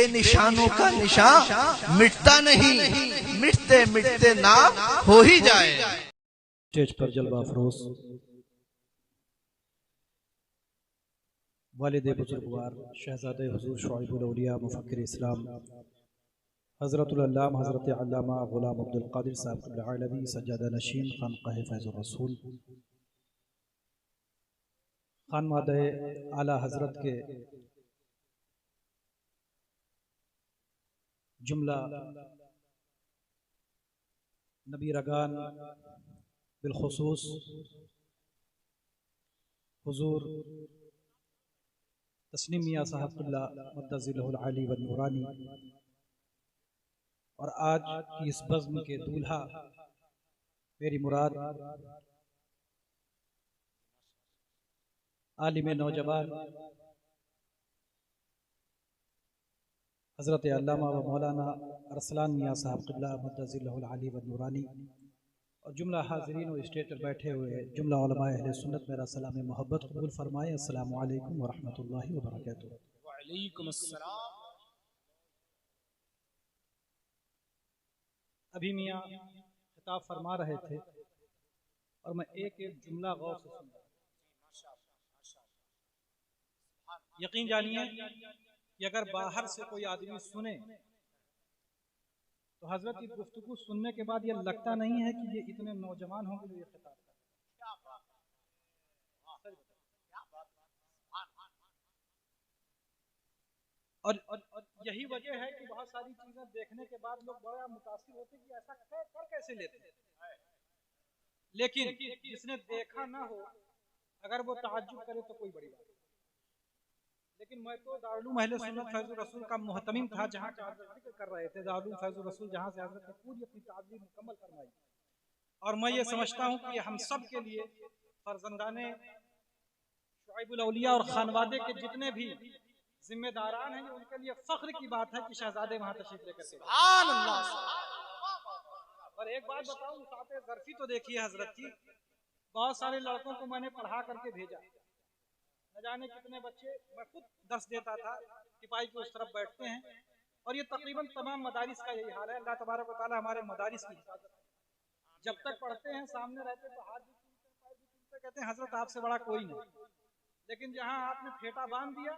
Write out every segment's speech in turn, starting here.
बेनिशानों का निशान मिटता नहीं, मिटते मिटते नाम हो ही जाए। स्टेज पर जलवा अफरोज वालिद बुजुर्गवार शहजादे हुजूर शुआइबुल औलिया मुफक्किर इस्लाम हज़रतुल अल्लामा हज़रत अल्लामा गुलाम अब्दुल कादिर साहब क़िबला अलवी सज्जादा नशीन खानक़ाह फैज़ुर रसूल खानवादे आला हज़रत के जुमला नबी रगान बिलखुसूस हुजूर तस्नीम मियां साहब क़िबला मुद्दज़िलहुल आली व नूरानी और आज की इस बज़्म के दूल्हा मेरी मुराद आलिम नौजवान हज़रत अल्लामा व मौलाना अरसलान मियां साहब क़िबला मुद्दज़िलहुल आली व नूरानी और जुमला हाज़रीन और स्टेज पर बैठे हुए जुमला उलमाए अहले सुन्नत मेरा सलाम मोहब्बत कबूल फरमाएं। अस्सलामु अलैकुम व रहमतुल्लाहि व बरकातुहू। व अलैकुम अस्सलाम। अभी मियाँ खिताब फरमा रहे थे और मैं एक एक जुमला गौर से सुन रहा। यकीन जानिए कि अगर बाहर से कोई आदमी सुने तो हजरत की गुफ्तगू सुनने के बाद ये लगता नहीं है कि ये इतने नौजवान होंगे जो ये खिताब और यही वजह है कि बहुत सारी चीजें देखने के बाद लोग बड़ा मुतासिर होते हैं कि ऐसा कर कैसे लेते हैं, लेकिन जिसने देखा ना हो अगर वो ताज्जुब करे तो कोई बड़ी बात नहीं। लेकिन मैं तो दारुल अहले सुन्नत फैज़ुर रसूल का मुहतमिम था, जहाँ का जिक्र कर रहे थे दारुल फैज़ुर रसूल, जहाँ से हज़रत ने पूरी अपनी ताज़ीम मुकम्मल फरमाई। और मैं ये समझता हूँ कि हम सब के लिए फर्जंदाने शुआइबुल औलिया और खानवादे के जितने भी जिम्मेदारान हैं, उनके लिए फख्र की बात है कि शहजादे वहाँ तशरीफ लेकर के। सुभान अल्लाह। और एक बात बताऊँ, मुसाफ़े ज़र्फ़ी तो देखिए हज़रत की, बहुत सारे लड़कों को मैंने पढ़ा करके भेजा, न जाने कितने बच्चे, मैं खुद दर्स देता था, सिपाही के उस तरफ बैठते हैं और ये तकरीबन तमाम मदारिस का यही हाल है। अल्लाह तबारक व तआला हमारे मदारिस की हिफाजत करे। जब तक पढ़ते हैं सामने रहते तो हाथ भी चूमते, पैर भी चूमते, कहते हैं हजरत आपसे बड़ा कोई नहीं। लेकिन जहाँ आपने फेटा बांध दिया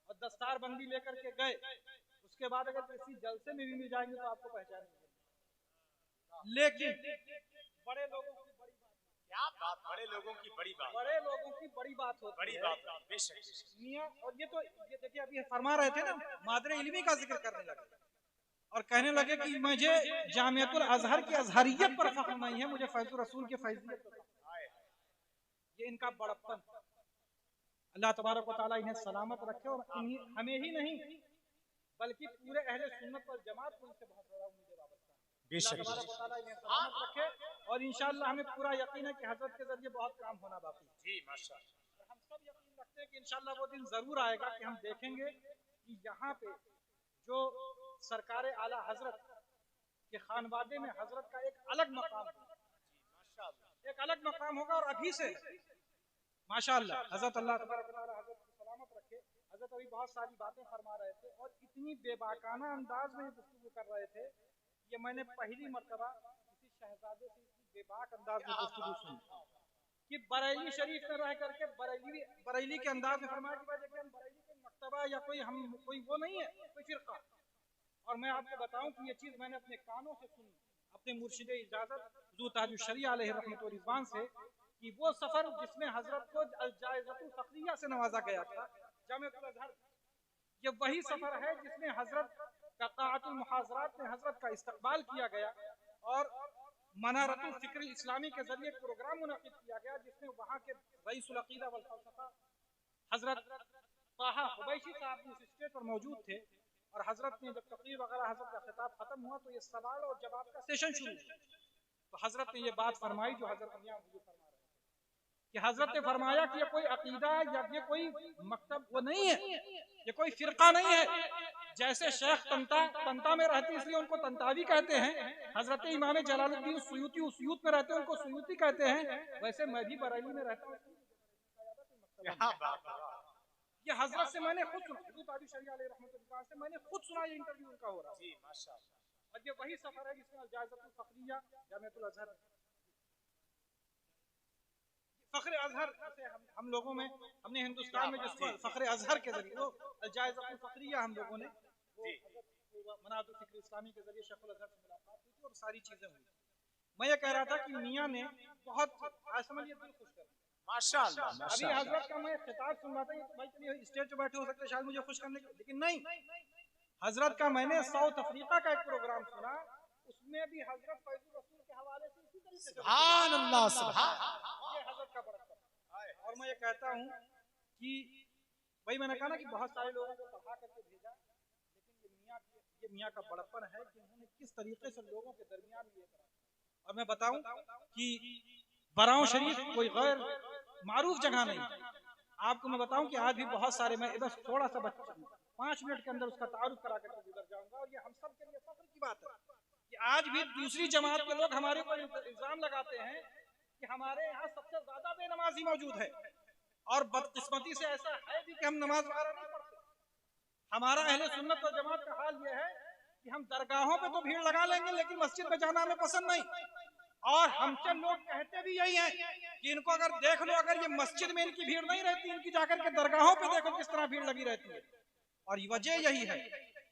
और दस्तार बंदी लेकर के गए, उसके बाद अगर किसी जलसे में भी मिल जाएंगे तो आपको पहचान नहीं। लेकिन बड़े लोगों की बड़ी बात, क्या बात, बड़े लोगों की बड़ी बात, बड़े लोगों की बड़ी बात होती बड़ी है। बात, बेशक मियां, और ये तो ये देखिए अभी फरमा रहे थे ना, मादरे इल्मी का जिक्र करने लगे और कहने लगे कि मुझे जामियतुल अजहर की अजहरियत पर फख्र नहीं है, मुझे फैज़ुर रसूल के फैज़ियत पर फख्र है। ये इनका बड़प्पन। अल्लाह तबारक व तआला इन्हें सलामत रखे और हमें ही नहीं बल्कि पूरे अहले सुन्नत वल जमात को इनसे बहुत बड़ा उम्मीद वाबस्ता है। अल्लाह तबारक व तआला इन्हें सलामत रखे और इंशाअल्लाह हमें पूरा यकीन है कि हजरत के जरिए बहुत काम होना बाकी है। जी माशाअल्लाह। हम सब यकीन रखते हैं कि इंशाअल्लाह वो दिन जरूर आएगा कि हम देखेंगे कि यहाँ पे जो सरकार आला हजरत के खानवादे में हजरत का एक अलग मकाम होगा, एक अलग मकाम होगा। और अभी से माशाअल्लाह हजरत अल्लाह तबारक व तआला हजरत को सलामत रखे। हजरत अभी बहुत सारी बातें फरमा रहे थे और इतनी बेबाकाना अंदाज में गुफ्तगू कर रहे थे, ये मैंने पहली मर्तबा किसी शहजादे से इतनी बेबाक अंदाज में गुफ्तगू सुनी कि बरेली शरीफ में रह करके बरेली के अंदाज में फरमाया कि भाई देखिए हम बरेली कोई मकतबा या कोई वो नहीं है, कोई फिरका। और मैं आपको बताऊं कि ये चीज मैंने अपने कानों से सुनी अपने मुर्शिदे इजाजत हुजूर ताजुल शरिया अलैहि रहमत व रिज़वान से, कि वो सफर जिसमें हजरत को जायज़तुल फ़ख्रिया से नवाजा गया था जामिअतुल अज़हर, ये वही सफर है जिसमें हजरत का क़ाअतुल मुहाज़रात में हजरत का इस्तक़बाल किया गया और मनारतुल फ़िक्र इस्लामी के जरिए एक प्रोग्राम मुनक़िद किया गया, जिसमें वहाँ के रईसुल अक़ीदा वल फ़लसफ़ा हजरत ताहा हुबैशी साहब भी स्टेज पर मौजूद थे। और हजरत ने जब तक़रीर वगैरह हजरत का खिताब खत्म हुआ तो ये सवाल और जवाब का सेशन शुरू हुआ। तो हजरत ने ये बात फरमाई जो हजरत मियां हुजूर फरमा रहे हैं कि हजरत ने फरमाया कि ये कोई अकीदा या ये कोई मकतब वो नहीं है, ये कोई फिरका नहीं है। जैसे शेख तंता में रहते इसलिए उनको तंतावी कहते हैं, हजरत इमाम जलालुद्दीन सुयूती उसूत में रहते हैं उनको सुयूती कहते हैं, वैसे मैं भी बरेली में रहता हूँ। ये हजरत से मैंने खुद सुना, हजरत ताबी शरिया अलैहि रहमतुल्लाह से मैंने खुद सुना, ये इंटरव्यू उनका हो रहा है। जी माशाअल्लाह। और ये वही सफर है जिसमें अल-जायज़तुल फ़ख्रिया जामिअतुल अज़हर, फ़ख्र अज़हर से हम लोगों में, हमने हिंदुस्तान में जिसको फ़ख्र अज़हर के जरिए वो अल-जायज़तुल फ़ख्रिया हम लोगों ने वो मनातुल फ़िक्र इस्लामी के जरिए शेखुल अज़हर से मुलाकात हुई थी और सारी चीजें हुई। मैं ये कह रहा था कि मियाँ ने बहुत आज समझिए दिल खुश कर दिया माशाअल्लाह अभी माशाअल्लाह। हजरत का मैं खिताब सुन रहा था, ये भाई चलिए स्टेज पे बैठे हो सकते शायद मुझे खुश करने के, लेकिन नहीं, हजरत का मैंने साउथ अफ्रीका का एक प्रोग्राम सुना, उसमें भी हजरत फैज़ुल रसूल के हवाले से इसी तरीके से सुभान अल्लाह सुभान। ये हजरत का बरकत है। और मैं ये कहता हूँ कि भाई मैंने कहा ना कि बहुत सारे लोगों को पढ़ा करके भेजा, लेकिन ये मियाँ का बड़प्पन है कि उन्होंने किस तरीके से लोगों के दरमियान ये करा। और मैं बताऊं कि बराऊं शरीफ कोई गैर मारूफ जगह नहीं, आपको मैं बताऊं कि आज भी बहुत सारे, मैं बस थोड़ा सा 5 मिनट के अंदर उसका तारुफ करा करके गुजर जाऊंगा। और ये हम सब के लिए फख्र की बात है कि आज भी दूसरी जमात के लोग हमारे ऊपर इल्जाम लगाते हैं कि हमारे यहाँ सबसे ज्यादा बेनमाजी मौजूद है, और बदकिस्मती से ऐसा है भी कि हम नमाज वगैरह नहीं पढ़ते। हमारा अहले सुन्नत और जमात का हाल यह है कि हम दरगाहों पे तो भीड़ लगा लेंगे लेकिन मस्जिद में जाना हमें पसंद नहीं। और हमसे लोग कहते भी यही हैं कि इनको अगर देख लो, अगर ये मस्जिद में इनकी भीड़ नहीं रहती, इनकी जाकर के दरगाहों पे देखो किस तरह भीड़ लगी रहती है। और ये वजह यही है।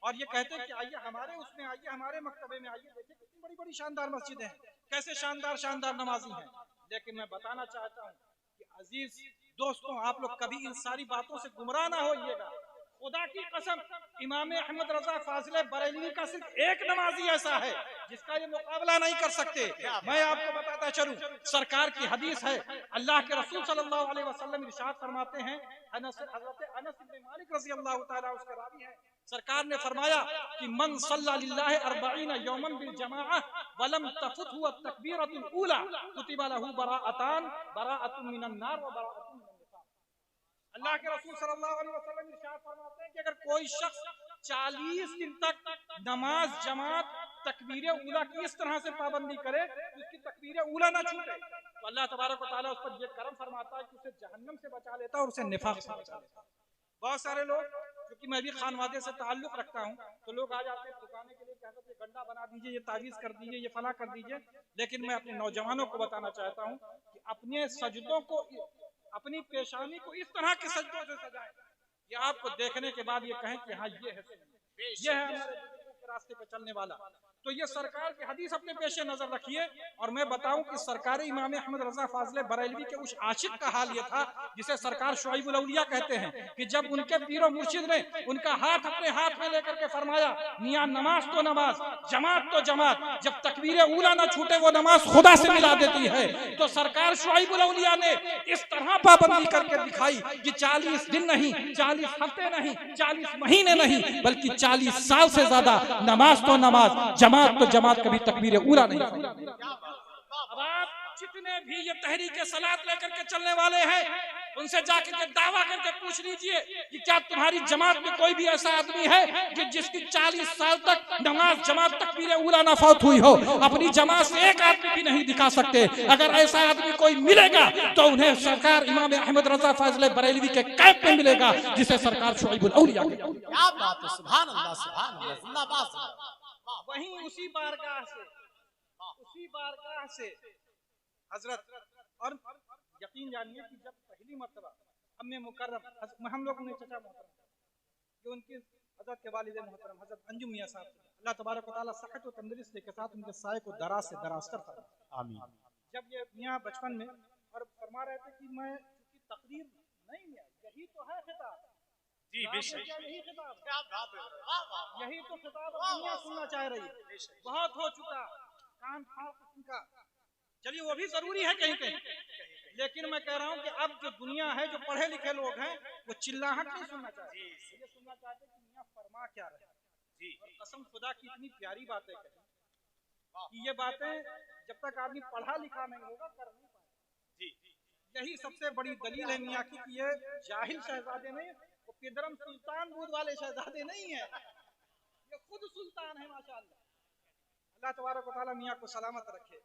और ये कहते हैं कि आइए हमारे उसमें आइए, हमारे मकतबे में आइए, देखिए कितनी बड़ी बड़ी शानदार मस्जिदें हैं, कैसे शानदार शानदार नमाजी हैं। लेकिन मैं बताना चाहता हूँ कि अजीज दोस्तों, आप लोग कभी इन सारी बातों से गुमराह ना होइएगा। खुदा की कसम, इमाम अहमद रजा फाजिले बरेलवी का सिर्फ एक नमाजी ऐसा है जिसका ये मुकाबला नहीं कर सकते। मैं आपको बताता चलूं, सरकार की हदीस है, अल्लाह के रसूल सल्लल्लाहु अलैहि वसल्लम इरशाद फरमाते हैं, हजरत अनस इब्न मालिक रज़ी अल्लाह तआला उसके रावी हैं, सरकार ने फरमाया कि मन सल्ला लिल्लाहि 40 यौमन बिल जमाअह वलम तफुतहु तकबीरतुल ऊला कुतिबा लहू बराअतुन मिनन नार व बराअतुन मिनन निफाक। अल्लाह के रसूल सल्लल्लाहु अलैहि वसल्लम इरशाद फरमाते हैं कि अगर कोई शख्स 40 दिन तक नमाज जमात तकबीर ऊला की इस तरह से पाबंदी करे तो उसकी तकबीर ऊला ना छूटे, तो अल्लाह तबारक व तआला उस पर ये करम फरमाता है कि उसे जहन्नम से बचा लेता है और उसे निफाक से बचा लेता है। बहुत सारे लोग, क्योंकि मैं भी खानवादे से ताल्लुक रखता हूँ, तो लोग आ जाते हैं दुकाने के लिए, कहते हैं गंडा बना दीजिए, ये तावीज़ कर दीजिए, ये फला कर दीजिए। लेकिन मैं अपने नौजवानों को बताना चाहता हूँ कि अपने सजदों को, अपनी पेशानी को इस तरह के सजदों से सजाएं कि आपको देखने के बाद ये कहें कि हाँ ये है हमारे रास्ते पे चलने वाला। तो ये सरकार की हदीस अपने पेशे नजर रखिए। और मैं बताऊं कि सरकार इमाम अहमद रजा फाजिले बरेलवी के उस आशिक का हाल ये था जिसे सरकार शुआइबुल औलिया कहते हैं, कि जब उनके पीरो मुर्शिद ने उनका हाथ अपने हाथ में लेकर के फरमाया, मियां नमाज तो नमाज, जमात तो जमात, जब तकबीर ऊला ना छूटे वो नमाज खुदा से मिला देती है। तो सरकार शुआइबुल औलिया ने इस तरह पाबंदी करके दिखाई कि 40 दिन नहीं, 40 हफ्ते नहीं, 40 महीने नहीं, बल्कि 40 साल से ज्यादा नमाज तो नमाज, जमात तो जमात, कभी तकबीर ऊला नहीं। अब आप जितने भी ये तहरीके सलात लेकर के चलने वाले हैं, उनसे जाकर के दावा करके पूछ लीजिए कि क्या तुम्हारी जमात में कोई भी ऐसा आदमी है कि जिसकी 40 साल तक नमाज जमात तकबीर ऊला ना फौत हुई हो? अपनी जमात से एक आदमी भी नहीं दिखा सकते। अगर ऐसा आदमी कोई मिलेगा तो उन्हें सरकार इमाम अहमद रजा फाजिले बरेलवी के कैंप में मिलेगा, जिसे सरकार शुआइबुल औलिया कहती है। क्या बात है, सुभान अल्लाह सुभान अल्लाह, जिंदाबाद। वहीं उसी बारगाह से हजरत, और यकीन जानिए कि जब पहली मर्तबा अम्मे मुकर्रम, हम लोग ने चचा मोहतरम जो उनके हजरत के वालिद मोहतरम हजरत अंजुम मियां साहब, अल्लाह तबारक व तआला सेहत और तंदुरुस्ती के साथ उनके साए को दराज से दराज कर फरमाए, आमीन। जब ये मियां बचपन में और फरमा रहे थे कि मैं चूंकि तकदीर नहीं मियां, यही तो है खिताब, जी बेशक, यही खिताब, क्या बात है, वाह वाह, यही तो खिताब दुनिया सुनना चाह रही है। बहुत हो चुका कान फाड़ किस्म का, चलिए वो भी जरूरी है कहीं कहीं, लेकिन मैं कह रहा हूँ कि अब जो दुनिया है, जो पढ़े लिखे लोग हैं, वो चिल्लाहट नहीं सुनना चाहते, ये सुनना चाहते कि मियां फरमा क्या रहे जी। कसम खुदा की इतनी प्यारी बातें कही कि ये बातें जब तक आदमी पढ़ा लिखा नहीं होगा कर नहीं पाएगा जी। यही सबसे बड़ी दलील है मियां की कि ये जाहिल शहजादे नहीं, वो पिदरम सुल्तान दूध वाले शहजादे नहीं है, ये खुद सुल्तान है माशाअल्लाह। अल्लाह तबारक व तआला मियां को सलामत रखे।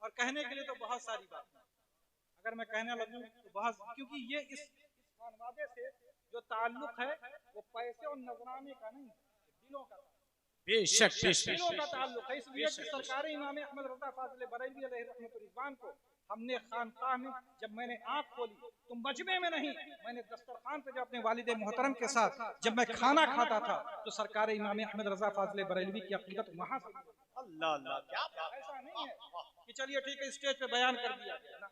और कहने के लिए तो बहुत सारी बात है, अगर मैं कहने लगूं तो बहुत, क्योंकि ये इस खानवादे से जो ताल्लुक है वो पैसे और नजराने का नहीं, दिलों का बेशक बेशक दिलों का ताल्लुक है। इसलिए कि सरकार इमाम अहमद रज़ा फाज़िल बरेलवी अलैहि रहमतुल रिज़वान को हमने खानकाह में, जब मैंने आंख खोली तो मजमे में नहीं, मैंने दस्तरखान पे जब अपने वालिद मोहतरम के साथ जब मैं खाना खाता था तो सरकार इमाम अहमद रज़ा फाज़िल बरेलवी की अक़ीदत वहां से। अल्लाह अल्लाह, क्या ऐसा नहीं है कि चलिए ठीक है स्टेज पे बयान कर दिया ना,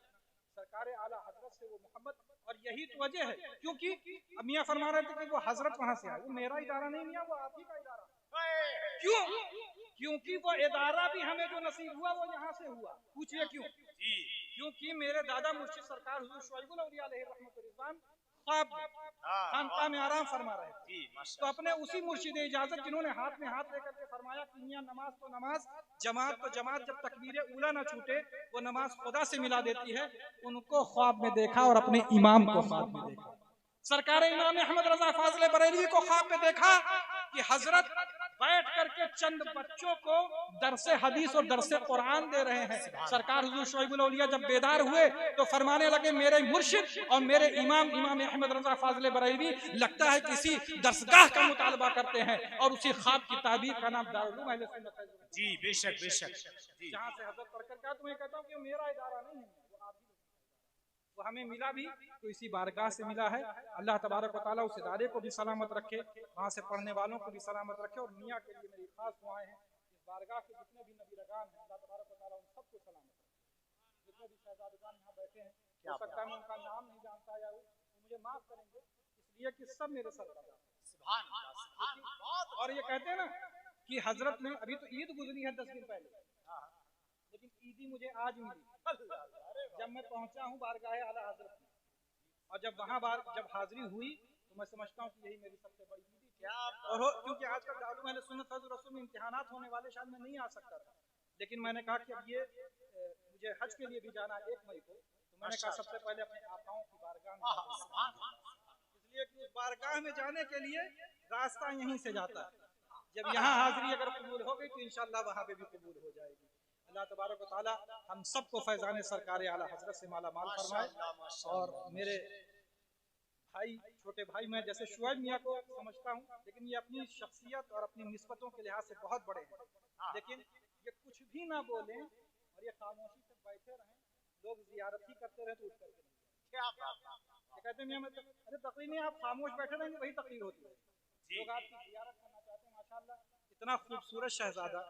सरकार आला हजरत से वो मोहब्बत। और यही तो वजह है, क्योंकि मियां फरमा रहे थे कि वो हजरत वहां से आए, वो मेरा इदारा नहीं मियां, वो आप ही का इदारा। क्यों? क्योंकि वो इदारा भी हमें जो नसीब हुआ वो यहाँ से हुआ। पूछिए क्यों? क्योंकि मेरे दादा मुर्शिद सरकार हुजूर शुआइबुल औलिया अलैहि रहमतुल रिज़वान ख्वाब खानकाह में आराम फरमा रहे थे, तो अपने उसी मुर्शिद इजाजत जिन्होंने हाथ में हाथ लेकर के फरमाया कि मियां नमाज तो नमाज, जमात तो जमात, जब तकबीर उला न छूटे वो नमाज खुदा से मिला देती है, उनको ख्वाब में देखा और अपने इमाम को ख्वाब में देखा। सरकार इमाम अहमद रज़ा फाज़िल बरेलवी को ख्वाब में देखा कि हजरत बैठ करके चंद बच्चों को दरसे हदीस और दरसे कुरान दे रहे हैं। सरकार हुजूर शुआइबुल औलिया जब बेदार हुए तो फरमाने लगे, मेरे मुर्शिद और मेरे इमाम अहमद रज़ा फाज़िल बरेलवी लगता है किसी दरसगाह का मुतालबा करते हैं, और उसी ख्वाब की ताबीर का नाम दारुल उलूम अहले सुन्नत है। जी बेशक बेशक, जहाँ से हजरत पढ़कर क्या, तो मैं कहता हूँ कि मेरा इदारा नहीं है, वो आप ही, वो हमें मिला भी तो इसी बारगाह से मिला है। अल्लाह तबारक व तआला उस इदारे को भी सलामत रखे, वहाँ से पढ़ने वालों को भी सलामत रखे। और मियाँ के लिए मेरी खास दुआएं हैं, इस बारगाह के जितने भी नबी रगान हैं अल्लाह तबारक व तआला उन सबको सलामत रखे। जितने भी शहजादगान यहाँ बैठे हैं, हो सकता है मैं उनका नाम नहीं जानता या मुझे माफ करेंगे, इसलिए कि सब मेरे सरदार। और ये कहते हैं ना कि हजरत ने, अभी तो ईद गुजरी है 10 दिन पहले, लेकिन ईदी मुझे आज मिली जब मैं पहुंचा हूँ बारगाह आला हजरत में। और जब वहाँ जब हाजिरी हुई तो मैं समझता हूँ कि यही मेरी सबसे बड़ी ईदी थी। और क्योंकि आजकल दारुल अहले सुन्नत फज़्ल रसूल में इम्तिहानात होने वाले, शायद मैं नहीं आ सकता था, लेकिन मैंने कहा कि अब ये मुझे हज के लिए भी जाना है 1 मई को, तो मैंने कहा सबसे पहले अपने आकाओं की बारगाह में, इसलिए कि उस बारगाह में जाने के लिए रास्ता यहीं से जाता है। जब यहाँ हाजिरी अगर कबूल हो गई तो इंशाअल्लाह वहाँ पे भी कबूल हो जाएगी। अल्लाह तबारक व तआला हम सबको फैज़ान सरकार आला हजरत से माला माल फरमाए। और मेरे भाई, छोटे भाई, मैं जैसे शुआइब मियाँ को समझता हूँ, लेकिन ये अपनी शख्सियत और अपनी निस्बतों के लिहाज से बहुत बड़े हैं, लेकिन ये कुछ भी ना बोलें और ये खामोशी से बैठे रहें, लोग जियारत ही करते रहे तो उठ करके क्या कहते हैं, अरे तकरीर नहीं, आप खामोश बैठे रहेंगे वही तकरीर होती है। लोग आपकी जियारत करना चाहते हैं। माशाअल्लाह इतना खूबसूरत शहजादा,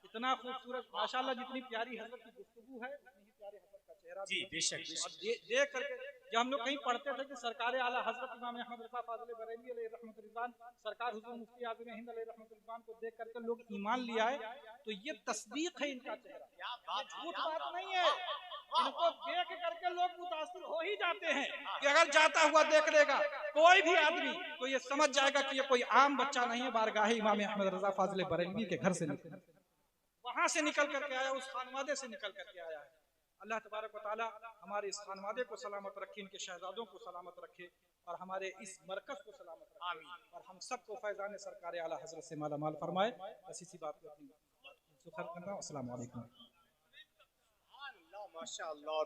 इतना खूबसूरत, माशाअल्लाह जितनी प्यारी हजरत की गुफ्तगू है उतनी ही प्यारी हजरत का चेहरा। जी बेशक बेशक। देख करके जब हम लोग कहीं पढ़ते थे कि सरकार आला हजरत इमाम अहमद रज़ा फाज़िल बरेलवी अलैहि रहमतुल रिज़वान, सरकार हुजूर मुफ्ती आज़म हिंद अलैहि रहमतुल रिज़वान को देख करके लोग ईमान ले आए, तो ये तस्दीक है इनका चेहरा, ये झूठ बात नहीं है। इनको देख करके लोग मुतासिर हो ही जाते हैं कि अगर जाता हुआ देख लेगा कोई भी आदमी तो ये समझ जाएगा कि ये कोई आम बच्चा नहीं है, बारगाह इमाम अहमद रज़ा फाज़िल बरेलवी के घर से निकल, वहां से निकल करके आया, उस खानवादे से निकल करके आया है। अल्लाह तबारक व तआला हमारे इस खानवादे को सलामत रखे, इनके शहजादों को सलामत रखे, और हमारे इस मरकज को सलामत रखे। आमीन। और हम सबको फैज़ान सरकार आला हजरत से माला माल फरमाए। बस इसी बात को अपनी सुखर करना। अस्सलाम वालेकुम। माशाअल्लाह।